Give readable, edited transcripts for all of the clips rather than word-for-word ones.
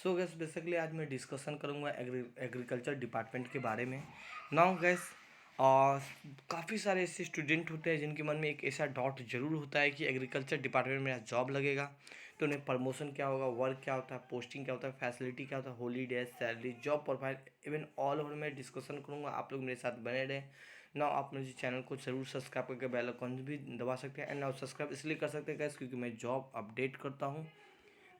सो gas basically आज मैं discussion करूँगा एग्रीकल्चर डिपार्टमेंट के बारे में। नाउ गैस काफ़ी सारे ऐसे स्टूडेंट होते हैं जिनके मन में एक ऐसा डाउट ज़रूर होता है कि एग्रीकल्चर डिपार्टमेंट में मेरा जॉब लगेगा तो उन्हें प्रमोशन क्या होगा, वर्क क्या होता है, पोस्टिंग क्या होता है, फैसिलिटी क्या होता है, holidays, salary, job profile, even all over मैं डिस्कशन करूँगा। आप लोग मेरे साथ बने रहें। ना आप मुझे चैनल को जरूर सब्सक्राइब करके बेल आइकन भी दबा सकते हैं। एंड ना सब्सक्राइब इसलिए कर सकते हैं गैस क्योंकि मैं जॉब अपडेट करता हूँ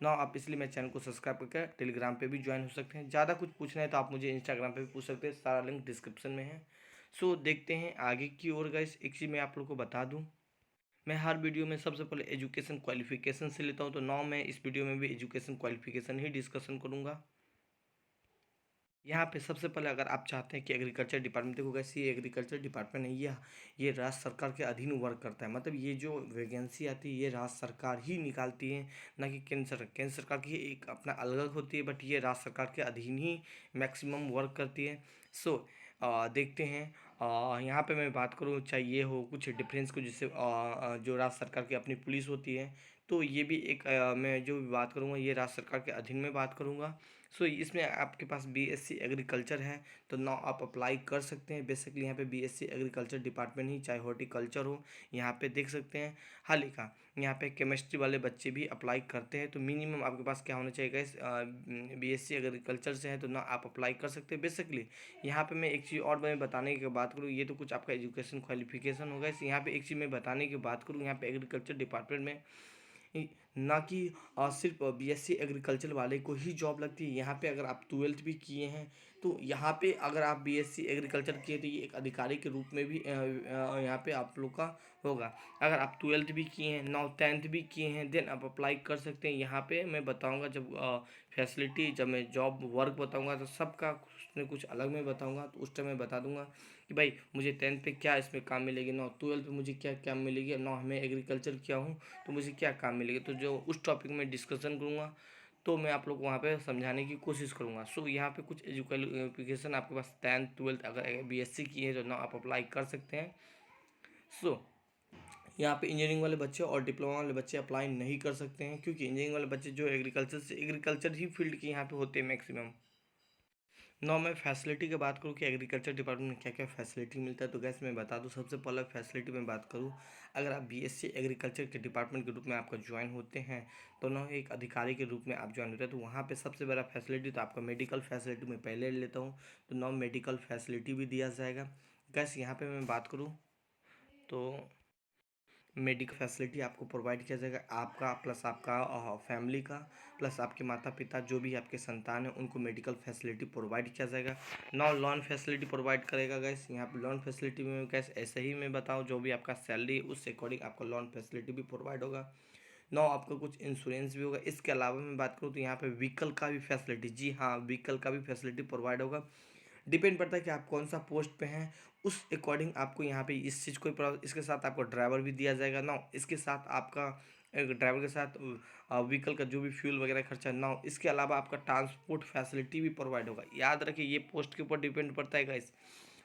ना। आप इसलिए मेरे चैनल को सब्सक्राइब करके टेलीग्राम पे भी ज्वाइन हो सकते हैं। ज़्यादा कुछ पूछना है तो आप मुझे इंस्टाग्राम पे भी पूछ सकते हैं, सारा लिंक डिस्क्रिप्शन में है। सो देखते हैं आगे की ओर। गाइस एक चीज़ मैं आप लोग को बता दूं, मैं हर वीडियो में सबसे पहले एजुकेशन क्वालिफिकेशन से लेता हूं, तो नाउ मैं इस वीडियो में भी एजुकेशन क्वालिफिकेशन ही डिस्कशन करूंगा। यहाँ पे सबसे पहले अगर आप चाहते हैं कि एग्रीकल्चर डिपार्टमेंट, देखो कैसे ये एग्रीकल्चर डिपार्टमेंट है, ये राज्य सरकार के अधीन वर्क करता है। मतलब ये जो वैकेंसी आती है ये राज्य सरकार ही निकालती है, ना कि केंद्र सरकार। केंद्र सरकार की एक अपना अलग होती है, बट ये राज्य सरकार के अधीन ही मैक्सिमम वर्क करती है। सो देखते हैं। यहाँ पे मैं बात करूँ चाहे ये हो कुछ डिफरेंस को, जिससे जो राज्य सरकार की अपनी पुलिस होती है, तो ये भी एक मैं जो भी बात करूँगा ये राज्य सरकार के अधीन में बात करूँगा। सो इसमें आपके पास बीएससी एग्रीकल्चर है तो नाउ आप अप्लाई कर सकते हैं। बेसिकली यहाँ पे बीएससी एग्रीकल्चर डिपार्टमेंट ही, चाहे हॉर्टिकल्चर हो, यहाँ पे देख सकते हैं। हाल ही का यहाँ पे केमिस्ट्री वाले बच्चे भी अप्लाई करते हैं, तो मिनिमम आपके पास क्या होना चाहिए गाइस, बीएससी एग्रीकल्चर से है तो ना आप अप्लाई कर सकते हैं। बेसिकली यहाँ पे मैं एक चीज़ और मैं बताने की बात करूँ, ये तो कुछ आपका एजुकेशन क्वालिफिकेशन होगा। इस यहाँ पे एक चीज़ मैं बताने की बात करूँ, यहाँ पे एग्रीकल्चर डिपार्टमेंट में ना कि सिर्फ बीएससी एग्रीकल्चर वाले को ही जॉब लगती है। यहाँ पे अगर आप ट्वेल्थ भी किए हैं तो यहाँ पे अगर आप बीएससी एग्रीकल्चर किए तो ये एक अधिकारी के रूप में भी यहाँ पे आप लोग का होगा। अगर आप ट्वेल्थ भी किए हैं, नाउ टेंथ भी किए हैं, देन आप अप्लाई कर सकते हैं। यहाँ पे मैं बताऊँगा जब फैसिलिटी, जब मैं जॉब वर्क बताऊँगा तो सबका कुछ न कुछ अलग मैं बताऊँगा, तो उस टाइम मैं बता दूँगा कि भाई मुझे टेंथ पे क्या इसमें काम मिलेगी, ना ट्वेल्थ पे मुझे क्या क्या मिलेगी, ना मैं एग्रीकल्चर किया हूँ तो मुझे क्या काम मिलेगा। तो जो उस टॉपिक में डिस्कशन करूँगा तो मैं आप लोग को वहाँ पे समझाने की कोशिश करूँगा। सो यहाँ पे कुछ एजुकेशन आपके पास टेंथ ट्वेल्थ अगर बीएससी की है तो ना आप अप्लाई कर सकते हैं। सो यहाँ पे इंजीनियरिंग वाले बच्चे और डिप्लोमा वाले बच्चे अप्लाई नहीं कर सकते हैं, क्योंकि इंजीनियरिंग वाले बच्चे जो एग्रीकल्चर ही फील्ड के यहाँ पे होते हैं मैक्सिमम। नौ मैं फैसिलिटी की बात करूँ कि एग्रीकल्चर डिपार्टमेंट में क्या क्या फैसिलिटी मिलता है, तो गैस मैं बता दूँ। सबसे पहले फैसिलिटी में बात करूँ, अगर आप बीएससी एग्रीकल्चर के डिपार्टमेंट के रूप में आपका ज्वाइन होते हैं तो ना एक अधिकारी के रूप में आप ज्वाइन होते हैं, तो वहाँ पे सबसे बड़ा फैसिलिटी तो आपका मेडिकल फैसिलिटी में पहले ले लेता हूँ, तो नौ मेडिकल फैसिलिटी भी दिया जाएगा। गैस यहाँ पर मैं बात करूँ तो मेडिकल फैसिलिटी आपको प्रोवाइड किया जाएगा, आपका प्लस आपका फैमिली का, प्लस आपके माता पिता जो भी आपके संतान हैं उनको मेडिकल फैसिलिटी प्रोवाइड किया जाएगा। नौ लोन फैसिलिटी प्रोवाइड करेगा गैस। यहाँ पे लोन फैसिलिटी में गैस ऐसे ही मैं बताऊँ, जो भी आपका सैलरी उस अकॉर्डिंग आपको लोन फैसिलिटी भी प्रोवाइड होगा। नौ आपका कुछ इंश्योरेंस भी होगा। इसके अलावा मैं बात करूँ तो यहाँ पे व्हीकल का भी फैसिलिटी, जी हाँ व्हीकल का भी फैसिलिटी प्रोवाइड होगा। डिपेंड पड़ता है कि आप कौन सा पोस्ट पे हैं, उस अकॉर्डिंग आपको यहाँ पे इस चीज़ को इसके साथ आपको ड्राइवर भी दिया जाएगा ना। इसके साथ आपका एक ड्राइवर के साथ व्हीकल का जो भी फ्यूल वगैरह खर्चा ना, इसके अलावा आपका ट्रांसपोर्ट फैसिलिटी भी प्रोवाइड होगा। याद रखिए ये पोस्ट के ऊपर डिपेंड पड़ता है गाइस।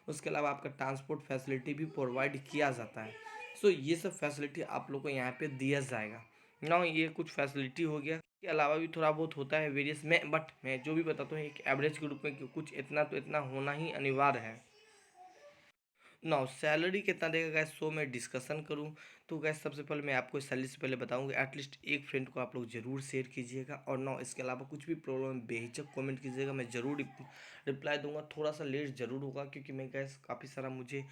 उसके अलावा आपका ट्रांसपोर्ट फैसिलिटी भी प्रोवाइड किया जाता है। सो ये सब फैसिलिटी आप लोग को यहाँ पे दिया जाएगा ना। ये कुछ फैसिलिटी हो गया, के अलावा भी थोड़ा बहुत होता है वेरियस में, बट मैं जो भी बताता हूँ एक एवरेज के रूप में कि कुछ इतना तो इतना होना ही अनिवार्य है। नाउ सैलरी कितना देगा गैस, सो मैं डिस्कशन करूं तो गैस सबसे पहले मैं आपको सैलरी से पहले बताऊंगा एटलीस्ट एक फ्रेंड को आप लोग ज़रूर शेयर कीजिएगा। और नाउ इसके अलावा कुछ भी प्रॉब्लम बेहिचक कमेंट कीजिएगा, मैं ज़रूर रिप्लाई दूंगा। थोड़ा सा लेट ज़रूर होगा क्योंकि मैं गैस काफ़ी सारा मुझे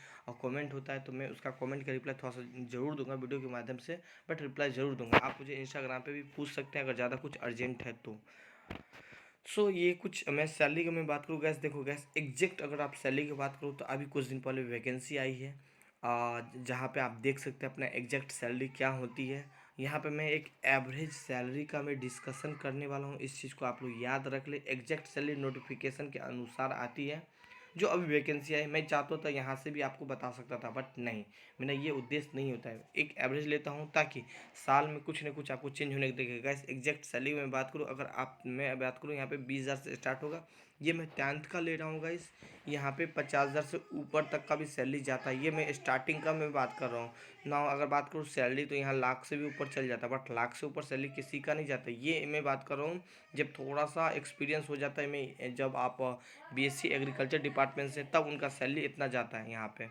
कमेंट होता है, तो मैं उसका कमेंट का रिप्लाई थोड़ा सा ज़रूर दूंगा वीडियो के माध्यम से, बट रिप्लाई ज़रूर दूंगा। आप मुझे इंस्टाग्राम पर भी पूछ सकते हैं अगर ज़्यादा कुछ अर्जेंट है तो। सो ये कुछ मैं सैलरी की मैं बात करूँ गैस, देखो गैस एग्जैक्ट अगर आप सैलरी की बात करूँ तो अभी कुछ दिन पहले वैकेंसी आई है, जहाँ पे आप देख सकते हैं अपना एग्जैक्ट सैलरी क्या होती है। यहाँ पे मैं एक एवरेज सैलरी का मैं डिस्कशन करने वाला हूँ, इस चीज़ को आप लोग याद रख ले। एग्जैक्ट सैलरी नोटिफिकेशन के अनुसार आती है, जो अभी वैकेंसी आई। मैं चाहता था यहाँ से भी आपको बता सकता था, बट नहीं, मेरा ये उद्देश्य नहीं होता है। एक एवरेज लेता हूँ ताकि साल में कुछ ना कुछ आपको चेंज होने को देखेगा। इस एग्जैक्ट सैलरी में बात करूँ, अगर आप मैं बात करूँ यहाँ पे 20,000 से स्टार्ट होगा। ये मैं टेंथ का ले रहा हूँ गाइस। यहाँ पे 50,000 से ऊपर तक का भी सैलरी जाता है, ये मैं स्टार्टिंग का मैं बात कर रहा हूँ। ना अगर बात करूँ सैलरी तो यहाँ लाख से भी ऊपर चल जाता है, बट लाख से ऊपर सैलरी किसी का नहीं जाता। ये मैं बात कर रहा हूँ जब थोड़ा सा एक्सपीरियंस हो जाता है, मैं जब आप बीएससी एग्रीकल्चर डिपार्टमेंट से, तब उनका सैलरी इतना जाता है यहाँ पे।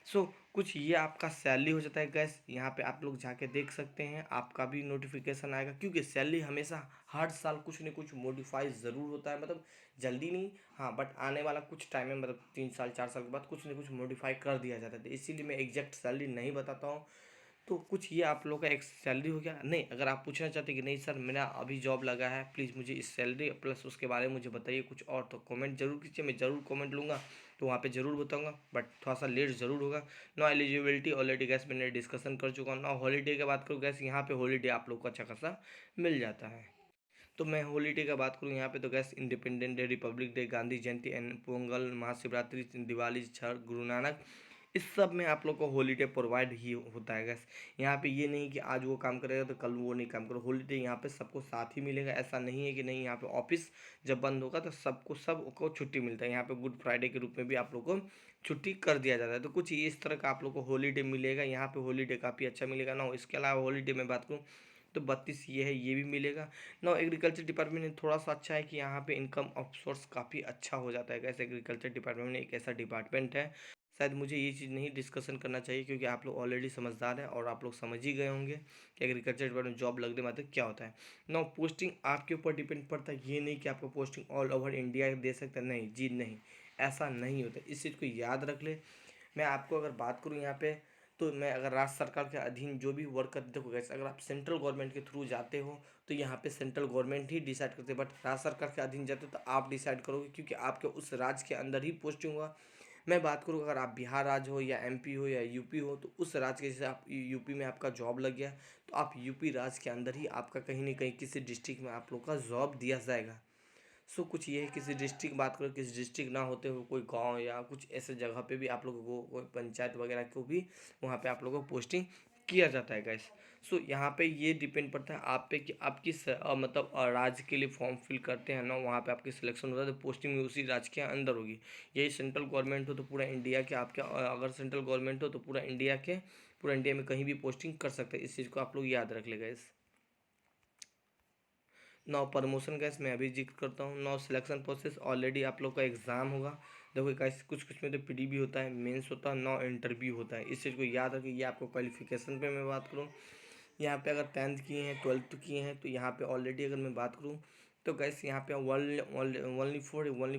सो कुछ ये आपका सैलरी हो जाता है गैस। यहाँ पे आप लोग जाके देख सकते हैं, आपका भी नोटिफिकेशन आएगा, क्योंकि सैलरी हमेशा हर साल कुछ न कुछ मॉडिफाई ज़रूर होता है, मतलब जल्दी नहीं, हाँ, बट आने वाला कुछ टाइम में, मतलब 3 साल 4 साल के बाद कुछ न कुछ मॉडिफाई कर दिया जाता है, तो इसीलिए मैं एग्जैक्ट सैलरी नहीं बताता हूँ। तो कुछ ये आप लोग का एक सैलरी हो गया। नहीं, अगर आप पूछना चाहते हैं कि नहीं सर मेरा अभी जॉब लगा है, प्लीज़ मुझे इस सैलरी प्लस उसके बारे में मुझे बताइए कुछ और, तो कमेंट जरूर कीजिए, मैं ज़रूर कमेंट लूँगा, तो वहाँ पे ज़रूर बताऊँगा, बट थोड़ा सा लेट ज़रूर होगा। नो एलिजिबिलिटी ऑलरेडी गैस मैंने डिस्कशन कर चुका हूँ। ना हॉलीडे की बात करूँ गैस, यहाँ पे हॉलीडे आप लोग को अच्छा खासा मिल जाता है। तो मैं हॉलीडे का बात करूँ यहाँ पे, तो gas independent day, Republic day, Gandhi Jayanti and Pongal, Mahashivratri, Diwali, Chhath, Guru Nanak, इस सब में आप लोग को हॉलीडे प्रोवाइड ही होता है गैस। यहाँ पे ये नहीं कि आज वो काम करेगा तो कल वो नहीं काम करेगा, हॉलीडे यहाँ पे सबको साथ ही मिलेगा। ऐसा नहीं है कि नहीं, यहाँ पे ऑफिस जब बंद होगा तो सबको छुट्टी मिलता है। यहाँ पे गुड फ्राइडे के रूप में भी आप लोग को छुट्टी कर दिया जाता है। तो कुछ ये इस तरह का आप लोग को हॉलीडे मिलेगा, यहाँ पे हॉलीडे काफ़ी अच्छा मिलेगा ना। इसके अलावा हॉलीडे में बात करूँ तो 32 ये है, ये भी मिलेगा ना। एग्रीकल्चर डिपार्टमेंट में थोड़ा सा अच्छा है कि यहाँ पे इनकम ऑफ सोर्स काफ़ी अच्छा हो जाता है। कैसे एग्रीकल्चर डिपार्टमेंट में एक ऐसा डिपार्टमेंट है, शायद मुझे ये चीज़ नहीं डिस्कशन करना चाहिए, क्योंकि आप लोग ऑलरेडी समझदार हैं और आप लोग समझ ही गए होंगे कि एग्रीकल्चर डिपार्टमेंट जॉब लगने मतलब क्या होता है ना। पोस्टिंग आपके ऊपर डिपेंड पड़ता है, ये नहीं कि आपको पोस्टिंग ऑल ओवर इंडिया दे सकते हैं, नहीं जी नहीं, ऐसा नहीं होता। इस चीज़ को याद रख ले। मैं आपको अगर बात करूँ यहाँ पे, तो मैं अगर राज्य सरकार के अधीन जो भी वर्क करते, देखो गैस, अगर आप सेंट्रल गवर्नमेंट के थ्रू जाते हो तो यहाँ पे सेंट्रल गवर्नमेंट ही डिसाइड करते हैं, बट राज्य सरकार के अधीन जाते हो तो आप डिसाइड करोगे, क्योंकि आपके उस राज्य के अंदर ही पोस्टिंग हुआ। मैं बात करूँ अगर आप बिहार राज्य हो या एमपी हो या यूपी हो, तो उस राज्य के, जैसे आप यूपी में आपका जॉब लग गया, तो आप यूपी राज्य के अंदर ही आपका कहीं ना कहीं किसी डिस्ट्रिक्ट में आप लोग का जॉब दिया जाएगा। सो कुछ ये है, किसी डिस्ट्रिक्ट बात करो, किसी डिस्ट्रिक्ट ना होते हुए कोई गांव या कुछ ऐसे जगह पे भी आप लोगों को, कोई पंचायत वगैरह को भी वहाँ पे आप लोगों को पोस्टिंग किया जाता है गैस। सो यहाँ पे ये डिपेंड पड़ता है आप पे कि आप किस मतलब राज्य के लिए फॉर्म फिल करते हैं ना, वहाँ पे आपकी सिलेक्शन होता है, तो पोस्टिंग भी उसी राज्य के अंदर होगी। यही सेंट्रल गवर्नमेंट हो तो पूरा इंडिया के आपके, अगर सेंट्रल गवर्नमेंट हो तो पूरा इंडिया में कहीं भी पोस्टिंग कर सकते हैं। इस चीज़ को आप लोग याद रख ले गैस। नौ प्रमोशन गैस मैं अभी जिक्र करता हूँ। नौ सिलेक्शन प्रोसेस, ऑलरेडी आप लोग का एग्ज़ाम होगा। देखो गैस, कुछ कुछ में तो पीडी भी होता है, मेंस होता है, नौ इंटरव्यू होता है। इस चीज़ को याद रखिए। ये आपको क्वालिफिकेशन पे मैं बात करूँ, यहाँ पे अगर 10th किए हैं, 12th किए हैं, तो यहाँ पे ऑलरेडी अगर मैं बात करूँ तो गैस यहाँ पे ओनली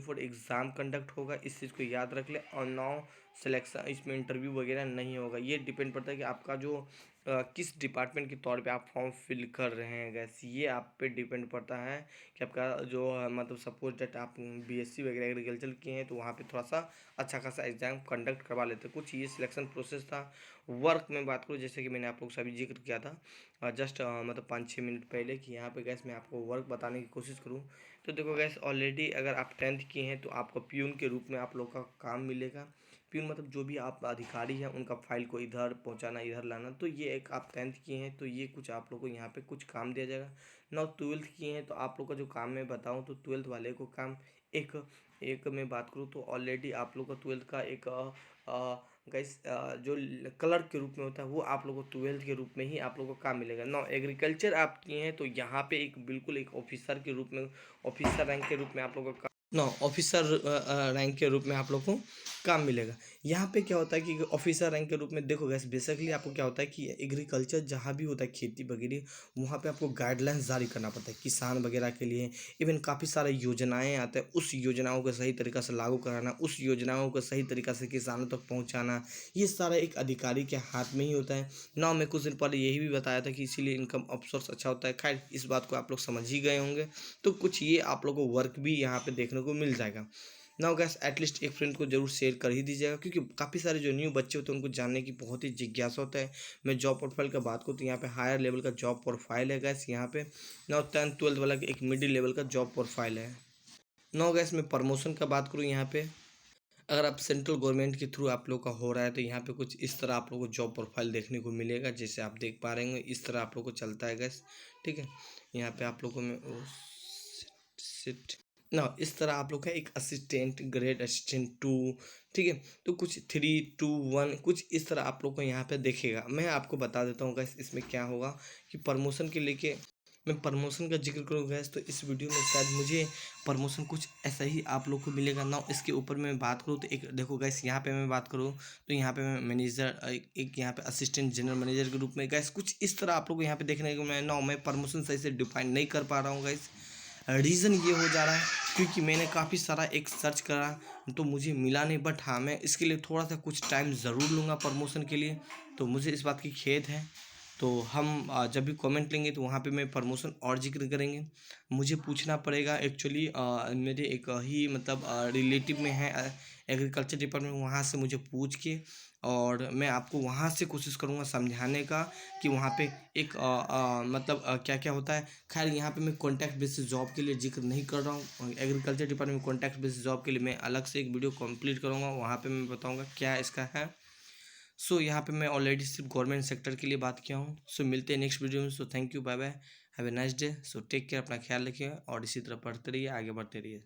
फॉर एग्ज़ाम कंडक्ट होगा। इस चीज़ को याद रख ले। और 9 सिलेक्शन, इसमें इंटरव्यू वगैरह नहीं होगा। ये डिपेंड पड़ता है कि आपका जो किस डिपार्टमेंट के तौर पे आप फॉर्म फिल कर रहे हैं गैस, ये आप पे डिपेंड पड़ता है कि आपका जो मतलब सपोज डेट आप बीएससी वगैरह एग्रीकल्चर किए हैं, तो वहाँ पे थोड़ा सा अच्छा खासा एग्जाम कंडक्ट करवा लेते हैं। कुछ ये सिलेक्शन प्रोसेस था। वर्क में बात करूँ, जैसे कि मैंने आप लोग से अभी जिक्र किया था जस्ट मतलब 5-6 मिनट पहले, कि यहाँ पे गैस मैं आपको वर्क बताने की कोशिश करूँ, तो देखो गैस, ऑलरेडी अगर आप 10th किए हैं तो आपको प्यून के रूप में आप लोग का काम मिलेगा। प्यून मतलब जो भी आप अधिकारी हैं उनका फाइल को इधर पहुंचाना, इधर लाना। तो ये एक, आप 10th किए हैं तो ये कुछ आप लोग को यहाँ पे कुछ काम दिया जाएगा। ना 12th किए हैं तो आप लोग का जो काम मैं बताऊँ, तो 12th वाले को काम एक एक मैं बात करूँ तो ऑलरेडी आप लोग का 12th का एक गैस जो क्लर्क के रूप में होता है, वो आप लोग को 12th के रूप में ही आप लोग को काम मिलेगा। ना एग्रीकल्चर आप किए हैं तो यहाँ पे एक बिल्कुल एक ऑफिसर के रूप में, ऑफिसर रैंक के रूप में आप लोग को ना ऑफिसर रैंक के रूप में आप लोग को काम मिलेगा। यहाँ पे क्या होता है कि ऑफिसर रैंक के रूप में, देखो गैस, बेसिकली आपको क्या होता है कि एग्रीकल्चर जहाँ भी होता है, खेती वगैरह, वहाँ पे आपको गाइडलाइंस जारी करना पड़ता है किसान वगैरह के लिए। इवन काफ़ी सारे योजनाएं आते हैं, उस योजनाओं को सही तरीक़ा से लागू कराना, उस योजनाओं को सही तरीक़ा से किसानों तक पहुँचाना, ये सारा एक अधिकारी के हाथ में ही होता है ना। मैं कुछ दिन पहले यही भी बताया था कि इसीलिए इनकम ऑफ सोर्स अच्छा होता है। खैर, इस बात को आप लोग समझ ही गए होंगे। तो कुछ ये आप लोगों को वर्क भी यहाँ पे देखने को मिल जाएगा। नाउ गैस, एटलीस्ट एक फ्रेंड को जरूर शेयर कर ही दीजिएगा, क्योंकि काफ़ी सारे जो न्यू बच्चे होते हैं उनको जानने की बहुत ही जिज्ञासा होता है। मैं जॉब प्रोफाइल का बात करूँ तो यहाँ पे हायर लेवल का जॉब प्रोफाइल है गैस। यहाँ पे नाउ 10th 12th वाला एक मिडिल लेवल का जॉब प्रोफाइल है। नाउ गैस, मैं प्रमोशन का बात करूँ यहाँ पे, अगर आप सेंट्रल गवर्नमेंट के थ्रू आप लोग का हो रहा है तो यहाँ पे कुछ इस तरह आप लोग को जॉब प्रोफाइल देखने को मिलेगा। जैसे आप देख पा रहे होंगे, इस तरह आप लोग को चलता है गैस। ठीक है, यहाँ पे आप लोगों में ना इस तरह आप लोग का एक असिस्टेंट, ग्रेड असिस्टेंट 2, ठीक है? तो कुछ 3, 2, 1 कुछ इस तरह आप लोग को यहाँ पे दिखेगा। मैं आपको बता देता हूँ गाइस इसमें क्या होगा कि प्रमोशन के लेके मैं प्रमोशन का ज़िक्र करूँ गाइस, तो इस वीडियो में शायद मुझे प्रमोशन कुछ ऐसा ही आप लोग को मिलेगा ना। इसके ऊपर मैं बात करूँ तो एक देखो गाइस, यहाँ पे मैं बात करूँ तो यहाँ पे मैं मैनेजर, एक यहाँ पे असिस्टेंट जनरल मैनेजर के रूप में गाइस कुछ इस तरह आप लोग को यहाँ पे देखने को मैं प्रमोशन सही से डिफाइन नहीं कर पा रहा हूँ गाइस। रीज़न ये हो जा रहा है क्योंकि मैंने काफ़ी सारा एक सर्च करा तो मुझे मिला नहीं, बट हाँ मैं इसके लिए थोड़ा सा कुछ टाइम ज़रूर लूँगा प्रमोशन के लिए। तो मुझे इस बात की खेद है। तो हम जब भी कमेंट लेंगे तो वहाँ पे मैं प्रमोशन और जिक्र करेंगे। मुझे पूछना पड़ेगा एक्चुअली, मेरे एक ही मतलब रिलेटिव में है एग्रीकल्चर डिपार्टमेंट, वहाँ से मुझे पूछ के और मैं आपको वहाँ से कोशिश करूँगा समझाने का कि वहाँ पे एक मतलब क्या क्या होता है। खैर यहाँ पे मैं कॉन्टैक्ट बेसिस जॉब के लिए जिक्र नहीं कर रहा हूँ। एग्रीकल्चर डिपार्टमेंट में कॉन्टैक्ट बेसिस जॉब के लिए मैं अलग से एक वीडियो कंप्लीट करूँगा, वहाँ पे मैं बताऊँगा क्या इसका है। सो यहाँ पे मैं ऑलरेडी सिर्फ गवर्नमेंट सेक्टर के लिए बात किया हूँ। सो मिलते हैं नेक्स्ट वीडियो में। So thank you, bye bye, have a nice day. So take care, अपना ख्याल रखिए और इसी तरह पढ़ते रहिए, आगे बढ़ते रहिए।